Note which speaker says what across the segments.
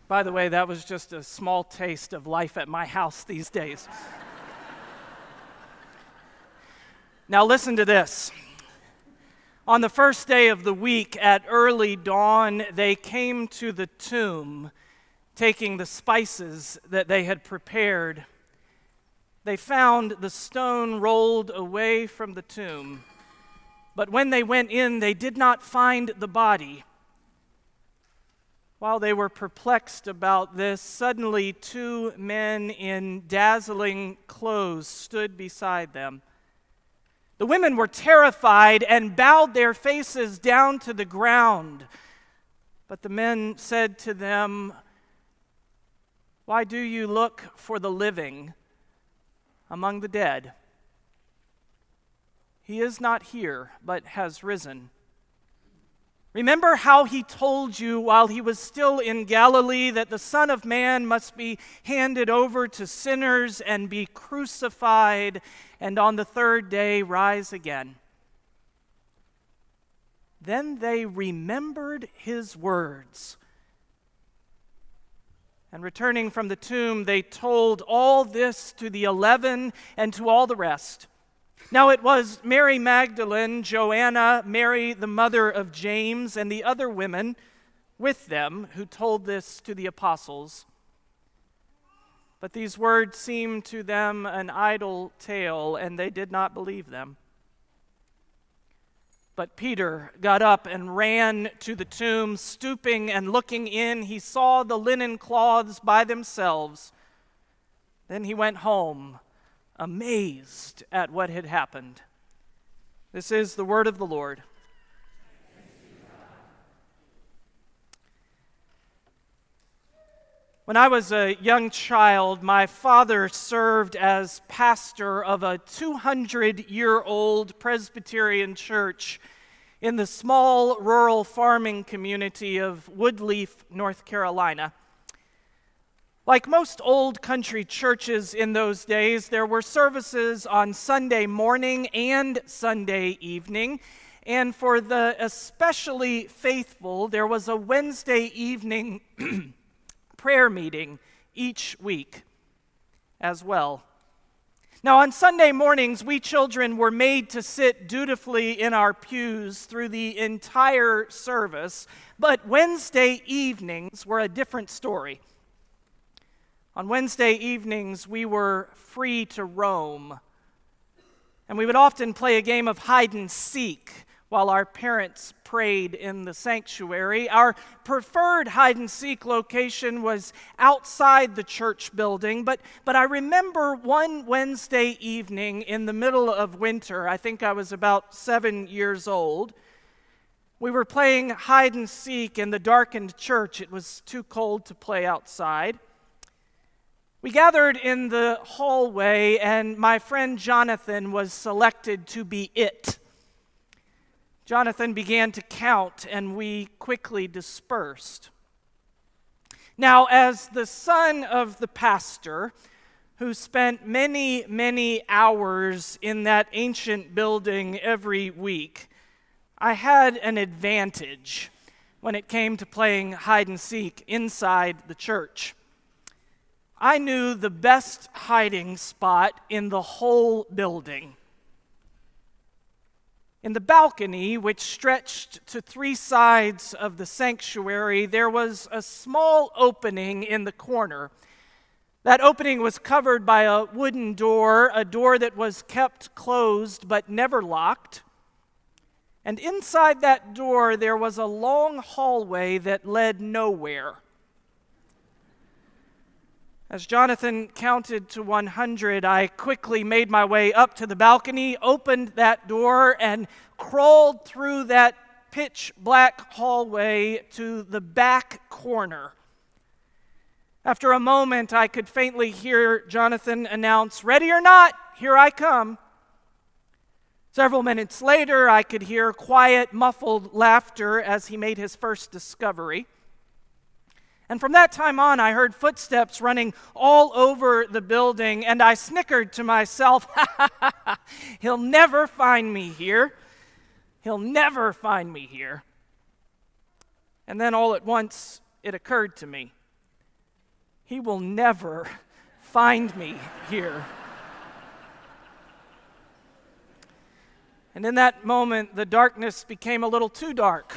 Speaker 1: By the way, that was just a small taste of life at my house these days. Now listen to this. On the first day of the week at early dawn, they came to the tomb, taking the spices that they had prepared. They found the stone rolled away from the tomb, but when they went in, they did not find the body. While they were perplexed about this, suddenly 2 men in dazzling clothes stood beside them. The women were terrified and bowed their faces down to the ground. But the men said to them, "Why do you look for the living among the dead? He is not here, but has risen. Remember how he told you while he was still in Galilee that the Son of Man must be handed over to sinners and be crucified, and on the 3rd day rise again." Then they remembered his words. And returning from the tomb, they told all this to the 11 and to all the rest. Now it was Mary Magdalene, Joanna, Mary the mother of James, and the other women with them who told this to the apostles. But these words seemed to them an idle tale, and they did not believe them. But Peter got up and ran to the tomb. Stooping and looking in, he saw the linen cloths by themselves. Then he went home, amazed at what had happened. This is the word of the Lord. When I was a young child, my father served as pastor of a 200-year-old Presbyterian church in the small rural farming community of Woodleaf, North Carolina. Like most old country churches in those days, there were services on Sunday morning and Sunday evening, and for the especially faithful, there was a Wednesday evening prayer meeting each week as well. Now, on Sunday mornings, we children were made to sit dutifully in our pews through the entire service, but Wednesday evenings were a different story. On Wednesday evenings, we were free to roam, and we would often play a game of hide and seek while our parents prayed in the sanctuary. Our preferred hide-and-seek location was outside the church building, but I remember one Wednesday evening in the middle of winter, I think I was about 7 years old, we were playing hide-and-seek in the darkened church. It was too cold to play outside. We gathered in the hallway, and my friend Jonathan was selected to be it. Jonathan began to count, and we quickly dispersed. Now, as the son of the pastor, who spent many, many hours in that ancient building every week, I had an advantage when it came to playing hide and seek inside the church. I knew the best hiding spot in the whole building. In the balcony, which stretched to 3 sides of the sanctuary, there was a small opening in the corner. That opening was covered by a wooden door, a door that was kept closed but never locked. And inside that door, there was a long hallway that led nowhere. As Jonathan counted to 100, I quickly made my way up to the balcony, opened that door, and crawled through that pitch-black hallway to the back corner. After a moment, I could faintly hear Jonathan announce, "Ready or not, here I come." Several minutes later, I could hear quiet, muffled laughter as he made his first discovery. And from that time on, I heard footsteps running all over the building, and I snickered to myself, "He'll never find me here. He'll never find me here." And then all at once, it occurred to me. He will never find me here. And in that moment, the darkness became a little too dark.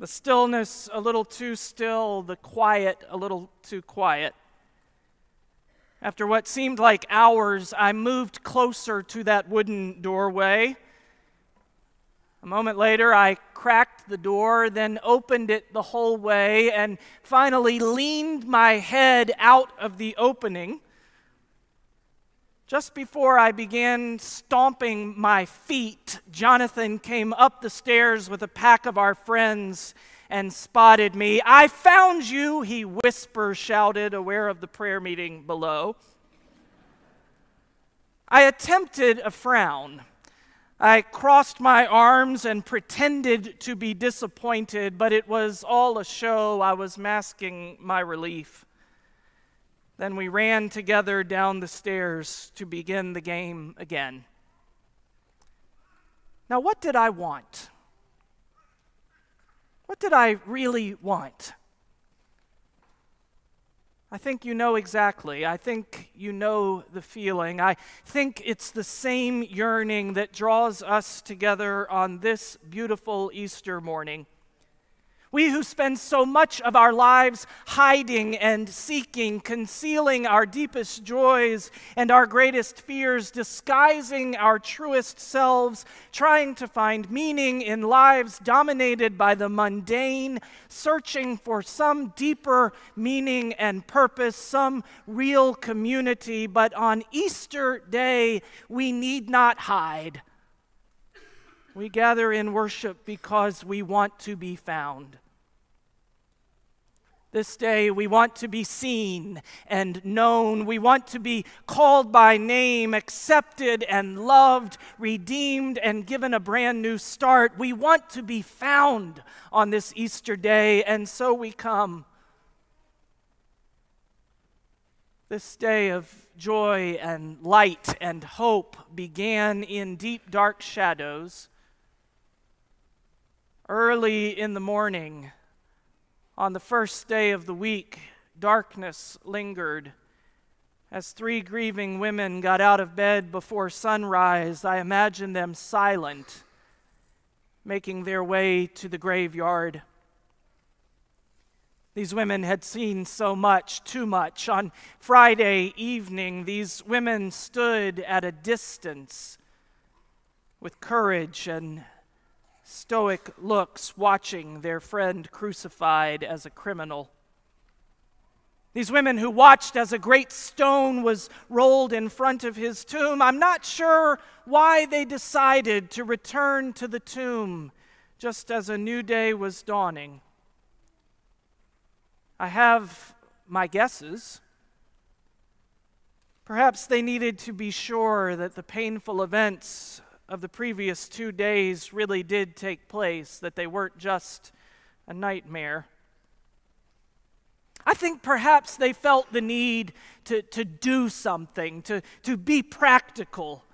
Speaker 1: The stillness a little too still, the quiet a little too quiet. After what seemed like hours, I moved closer to that wooden doorway. A moment later, I cracked the door, then opened it the whole way, and finally leaned my head out of the opening. Just before I began stomping my feet, Jonathan came up the stairs with a pack of our friends and spotted me. "I found you," he shouted, aware of the prayer meeting below. I attempted a frown. I crossed my arms and pretended to be disappointed, but it was all a show. I was masking my relief. Then we ran together down the stairs to begin the game again. Now, what did I want? What did I really want? I think you know exactly. I think you know the feeling. I think it's the same yearning that draws us together on this beautiful Easter morning. We who spend so much of our lives hiding and seeking, concealing our deepest joys and our greatest fears, disguising our truest selves, trying to find meaning in lives dominated by the mundane, searching for some deeper meaning and purpose, some real community. But on Easter Day, we need not hide. We gather in worship because we want to be found. This day, we want to be seen and known. We want to be called by name, accepted and loved, redeemed and given a brand new start. We want to be found on this Easter day, and so we come. This day of joy and light and hope began in deep, dark shadows. Early in the morning, on the first day of the week, darkness lingered. As three grieving women got out of bed before sunrise, I imagined them silent, making their way to the graveyard. These women had seen so much, too much. On Friday evening, these women stood at a distance with courage and stoic looks, watching their friend crucified as a criminal. These women who watched as a great stone was rolled in front of his tomb. I'm not sure why they decided to return to the tomb just as a new day was dawning. I have my guesses. Perhaps they needed to be sure that the painful events of the previous 2 days really did take place, that they weren't just a nightmare. I think perhaps they felt the need to do something, to be practical.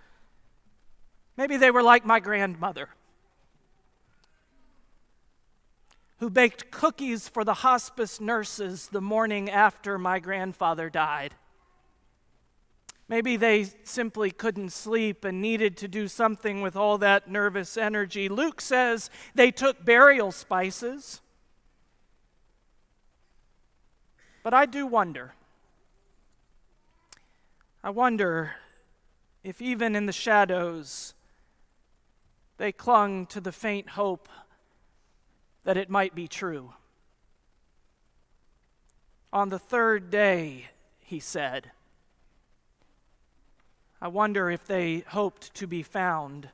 Speaker 1: Maybe they were like my grandmother, who baked cookies for the hospice nurses the morning after my grandfather died. Maybe they simply couldn't sleep and needed to do something with all that nervous energy. Luke says they took burial spices. But I do wonder. I wonder if even in the shadows they clung to the faint hope that it might be true. On the third day, he said, I wonder if they hoped to be found.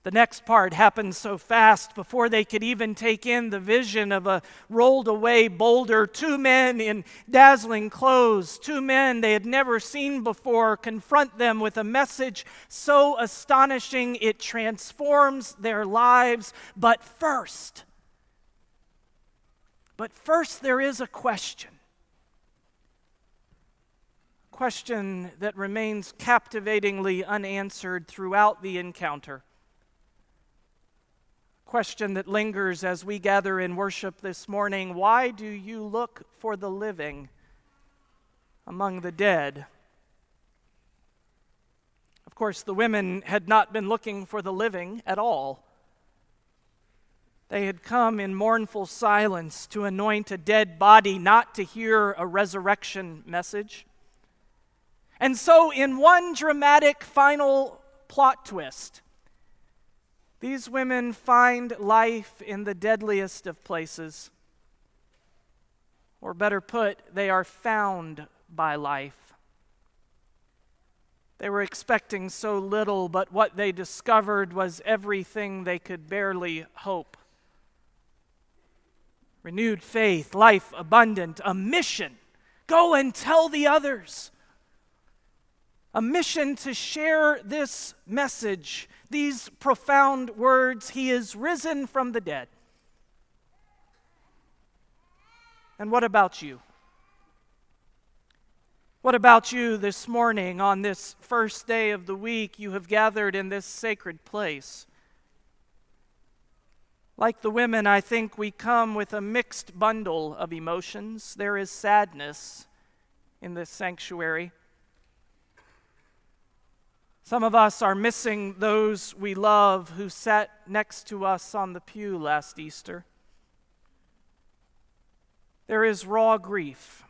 Speaker 1: The next part happened so fast before they could even take in the vision of a rolled away boulder. 2 men in dazzling clothes, 2 men they had never seen before, confront them with a message so astonishing it transforms their lives. But first there is a question. Question that remains captivatingly unanswered throughout the encounter. question that lingers as we gather in worship this morning: why do you look for the living among the dead? Of course, the women had not been looking for the living at all. They had come in mournful silence to anoint a dead body, not to hear a resurrection message. And so, in one dramatic final plot twist, these women find life in the deadliest of places. Or better put, they are found by life. They were expecting so little, but what they discovered was everything they could barely hope. Renewed faith, life abundant, a mission. Go and tell the others. A mission to share this message, these profound words: He is risen from the dead. And what about you? What about you this morning on this first day of the week? You have gathered in this sacred place. Like the women, I think we come with a mixed bundle of emotions. There is sadness in this sanctuary. Some of us are missing those we love who sat next to us on the pew last Easter. There is raw grief.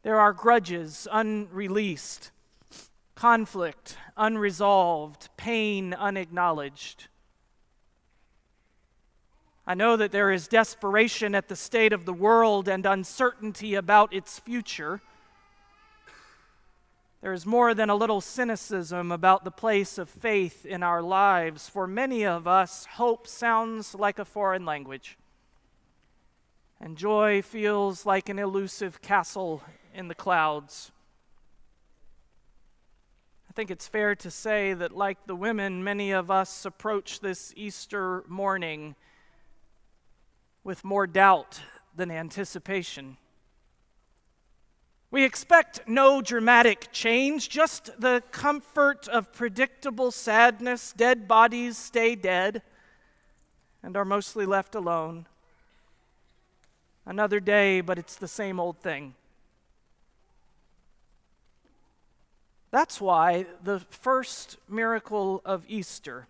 Speaker 1: There are grudges unreleased, conflict unresolved, pain unacknowledged. I know that there is desperation at the state of the world and uncertainty about its future. There is more than a little cynicism about the place of faith in our lives. For many of us, hope sounds like a foreign language, and joy feels like an elusive castle in the clouds. I think it's fair to say that, like the women, many of us approach this Easter morning with more doubt than anticipation. We expect no dramatic change, just the comfort of predictable sadness. Dead bodies stay dead and are mostly left alone. Another day, but it's the same old thing. That's why the first miracle of Easter,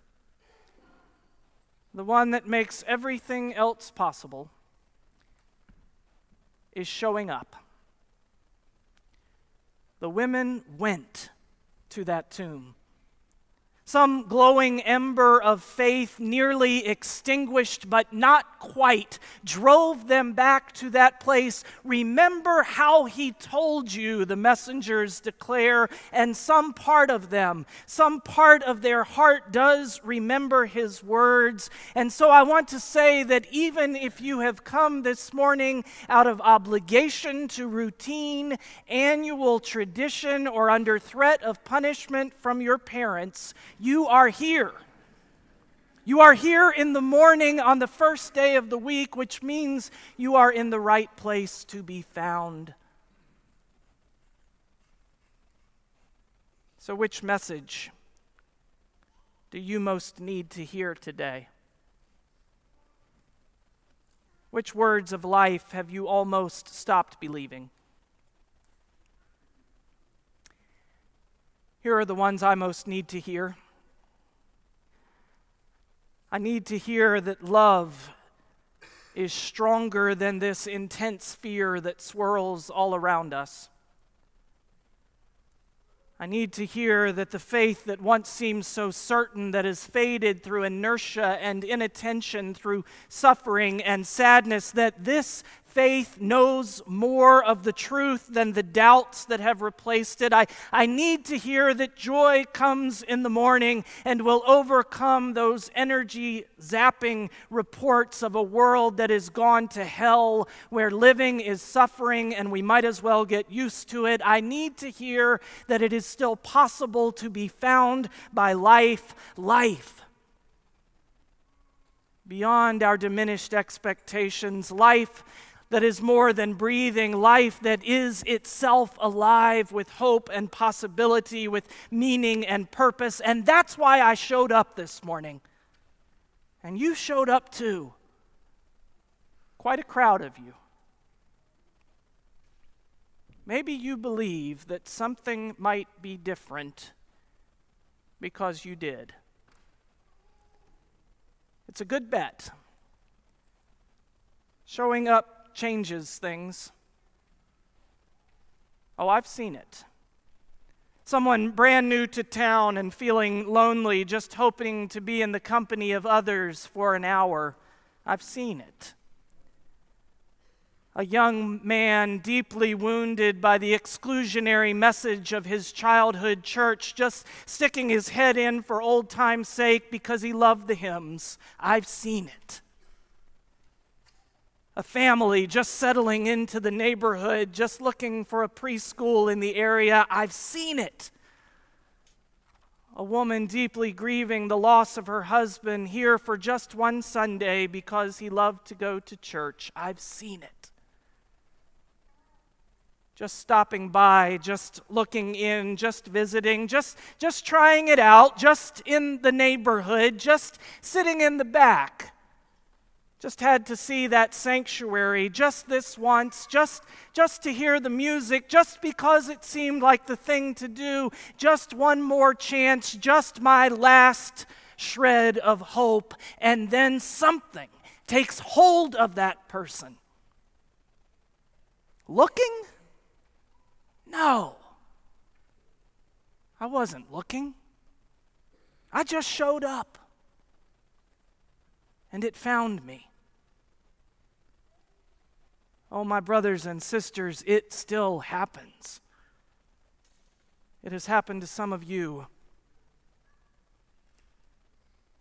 Speaker 1: the one that makes everything else possible, is showing up. The women went to that tomb. Some glowing ember of faith, nearly extinguished but not quite, drove them back to that place. Remember how he told you, the messengers declare, and some part of them, some part of their heart does remember his words. And so I want to say that even if you have come this morning out of obligation to routine, annual tradition, or under threat of punishment from your parents, you are here. You are here in the morning on the first day of the week, which means you are in the right place to be found. So which message do you most need to hear today? Which words of life have you almost stopped believing? Here are the ones I most need to hear. I need to hear that love is stronger than this intense fear that swirls all around us. I need to hear that the faith that once seemed so certain, that has faded through inertia and inattention, through suffering and sadness, that this faith knows more of the truth than the doubts that have replaced it. I need to hear that joy comes in the morning and will overcome those energy-zapping reports of a world that has gone to hell, where living is suffering and we might as well get used to it. I need to hear that it is still possible to be found by life beyond our diminished expectations, life that is more than breathing, life that is itself alive with hope and possibility, with meaning and purpose. And that's why I showed up this morning. And you showed up too. Quite a crowd of you. Maybe you believe that something might be different because you did. It's a good bet. Showing up changes things. Oh, I've seen it. Someone brand new to town and feeling lonely, just hoping to be in the company of others for an hour. I've seen it. A young man deeply wounded by the exclusionary message of his childhood church, just sticking his head in for old time's sake because he loved the hymns. I've seen it. A family just settling into the neighborhood, just looking for a preschool in the area. I've seen it. A woman deeply grieving the loss of her husband, here for just one Sunday because he loved to go to church. I've seen it. Just stopping by, just looking in, just visiting, just trying it out, just in the neighborhood, just sitting in the back. Just had to see that sanctuary just this once, just to hear the music, just because it seemed like the thing to do, just one more chance, just my last shred of hope, and then something takes hold of that person. Looking? No. I wasn't looking. I just showed up. And it found me. Oh, my brothers and sisters, it still happens. It has happened to some of you.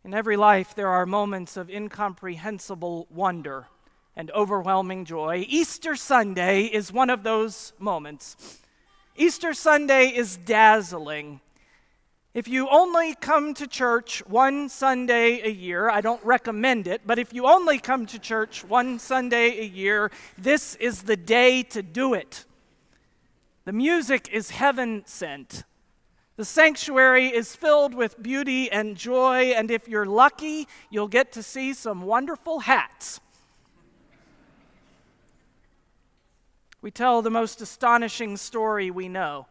Speaker 1: In every life, there are moments of incomprehensible wonder and overwhelming joy. Easter Sunday is one of those moments. Easter Sunday is dazzling. If you only come to church one Sunday a year, I don't recommend it, but if you only come to church one Sunday a year, this is the day to do it. The music is heaven sent. The sanctuary is filled with beauty and joy, and if you're lucky, you'll get to see some wonderful hats. We tell the most astonishing story we know.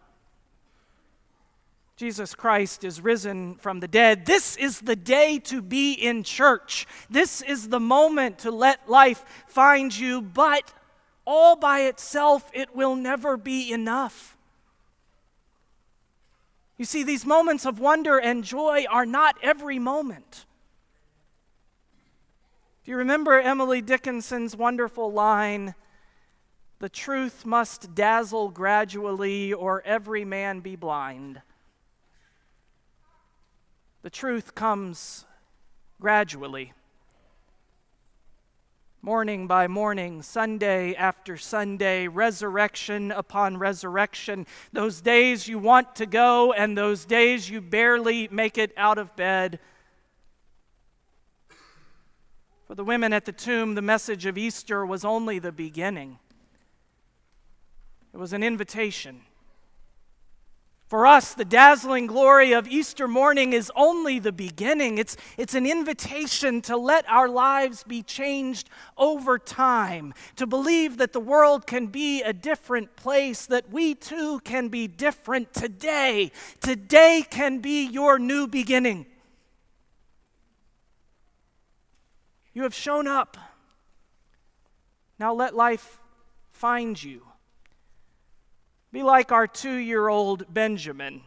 Speaker 1: Jesus Christ is risen from the dead. This is the day to be in church. This is the moment to let life find you, but all by itself, it will never be enough. You see, these moments of wonder and joy are not every moment. Do you remember Emily Dickinson's wonderful line, "The truth must dazzle gradually, or every man be blind"? The truth comes gradually. Morning by morning, Sunday after Sunday, resurrection upon resurrection. Those days you want to go and those days you barely make it out of bed. For the women at the tomb, the message of Easter was only the beginning. It was an invitation. For us, the dazzling glory of Easter morning is only the beginning. It's an invitation to let our lives be changed over time, to believe that the world can be a different place, that we too can be different today. Today can be your new beginning. You have shown up. Now let life find you. Be like our 2-year-old Benjamin.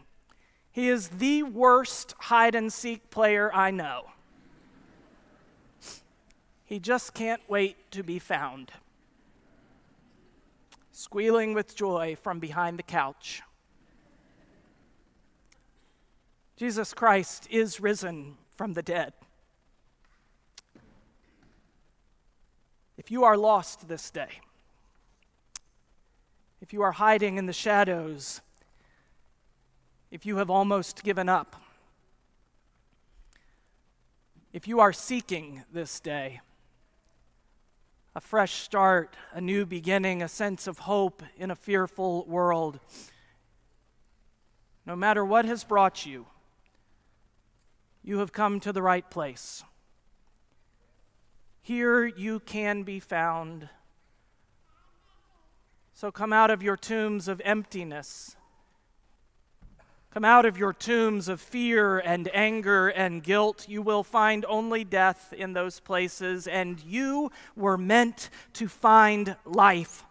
Speaker 1: He is the worst hide-and-seek player I know. He just can't wait to be found, squealing with joy from behind the couch. Jesus Christ is risen from the dead. If you are lost this day, if you are hiding in the shadows, if you have almost given up, if you are seeking this day a fresh start, a new beginning, a sense of hope in a fearful world, no matter what has brought you, you have come to the right place. here you can be found. So come out of your tombs of emptiness. Come out of your tombs of fear and anger and guilt. You will find only death in those places, and you were meant to find life.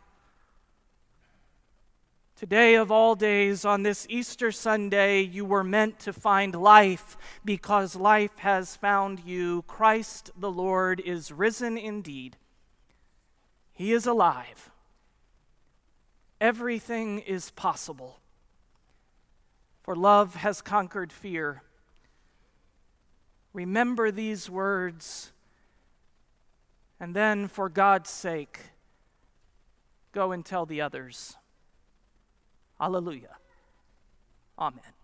Speaker 1: Today of all days, on this Easter Sunday, you were meant to find life because life has found you. Christ the Lord is risen indeed. He is alive. Everything is possible. For love has conquered fear. Remember these words, and then, for God's sake, go and tell the others. Hallelujah. Amen.